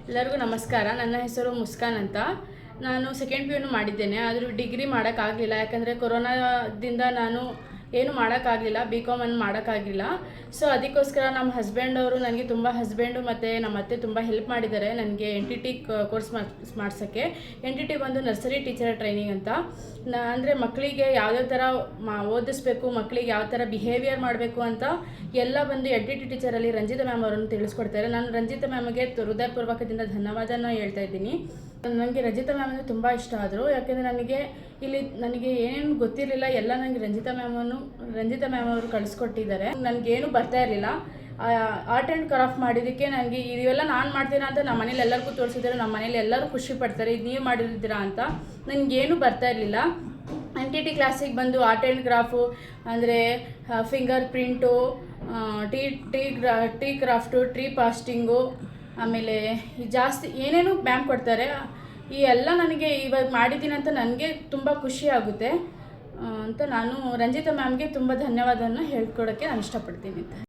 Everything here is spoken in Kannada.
ಎಲ್ಲರಿಗೂ ನಮಸ್ಕಾರ. ನನ್ನ ಹೆಸರು ಮುಸ್ಕಾನ್ ಅಂತ. ನಾನು ಸೆಕೆಂಡ್ ಪಿ ಯು ಮಾಡಿದ್ದೇನೆ. ಆದರೂ ಡಿಗ್ರಿ ಮಾಡೋಕ್ಕಾಗಲಿಲ್ಲ, ಯಾಕಂದರೆ ಕೊರೋನಾದಿಂದ ನಾನು ಏನು ಮಾಡೋಕ್ಕಾಗಲಿಲ್ಲ, BCom ಅನ್ನು ಮಾಡೋಕ್ಕಾಗಲಿಲ್ಲ. ಸೊ ಅದಕ್ಕೋಸ್ಕರ ನಮ್ಮ ಹಸ್ಬೆಂಡವರು ನನಗೆ ಮತ್ತು ನಮ್ಮ ಅತ್ತೆ ತುಂಬ ಹೆಲ್ಪ್ ಮಾಡಿದ್ದಾರೆ ನನಗೆ NTT ಕೋರ್ಸ್ ಮಾಡ್ಸೋಕ್ಕೆ. NTT ಬಂದು ನರ್ಸರಿ ಟೀಚರ್ ಟ್ರೈನಿಂಗ್ ಅಂತ. ಅಂದರೆ ಮಕ್ಕಳಿಗೆ ಯಾವ್ಯಾವ ಥರ ಓದಿಸ್ಬೇಕು, ಮಕ್ಕಳಿಗೆ ಯಾವ ಥರ ಬಿಹೇವಿಯರ್ ಮಾಡಬೇಕು ಅಂತ ಎಲ್ಲ ಬಂದು NTT ಟೀಚರಲ್ಲಿ ರಂಜಿತಾ ಮ್ಯಾಮ್ ಅವರನ್ನು ತಿಳಿಸ್ಕೊಡ್ತಾರೆ. ನಾನು ರಂಜಿತಾ ಮ್ಯಾಮ್ಗೆ ಹೃದಯಪೂರ್ವಕದಿಂದ ಧನ್ಯವಾದನ ಹೇಳ್ತಾ ಇದ್ದೀನಿ. ನನಗೆ ರಂಜಿತಾ ಮ್ಯಾಮ್ ಅಂದರೆ ತುಂಬ ಇಷ್ಟ ಆದರು, ಯಾಕೆಂದರೆ ನನಗೆ ಏನೇನು ಗೊತ್ತಿರಲಿಲ್ಲ ಎಲ್ಲ ನನಗೆ ರಂಜಿತಾ ಮ್ಯಾಮ್ ಅವರು ಕಳಿಸ್ಕೊಟ್ಟಿದ್ದಾರೆ. ನನಗೇನು ಬರ್ತಾ ಇರಲಿಲ್ಲ. ಆರ್ಟ್ ಆ್ಯಂಡ್ ಕ್ರಾಫ್ಟ್ ಮಾಡಿದ್ದಕ್ಕೆ ನನಗೆ ಇವೆಲ್ಲ ನಾನು ಮಾಡ್ತೀರಾ ಅಂತ ನಮ್ಮ ಮನೇಲಿ ಎಲ್ಲರಿಗೂ ತೋರಿಸಿದ್ದಾರೆ. ನಮ್ಮ ಮನೇಲಿ ಎಲ್ಲರೂ ಖುಷಿ ಪಡ್ತಾರೆ, ಇದು ನೀವು ಮಾಡಿರ್ತೀರಾ ಅಂತ. ನನಗೇನು ಬರ್ತಾ ಇರಲಿಲ್ಲ. NTT ಕ್ಲಾಸಿಗೆ ಬಂದು ಆರ್ಟ್ ಆ್ಯಂಡ್ ಕ್ರಾಫ್ಟು ಅಂದರೆ finger print, tea craft, tree pasting, ಆಮೇಲೆ ಜಾಸ್ತಿ ಏನೇನು ಮ್ಯಾಮ್ ಕೊಡ್ತಾರೆ. ಈ ಎಲ್ಲ ನನಗೆ ಇವಾಗ ಮಾಡಿದ್ದೀನಿ ಅಂತ ನನಗೆ ತುಂಬ ಖುಷಿ ಆಗುತ್ತೆ ಅಂತ ನಾನು ರಂಜಿತಾ ಮ್ಯಾಮ್ಗೆ ತುಂಬ ಧನ್ಯವಾದವನ್ನು ಹೇಳ್ಕೊಡೋಕ್ಕೆ ನಾನು ಇಷ್ಟಪಡ್ತೀನಿ.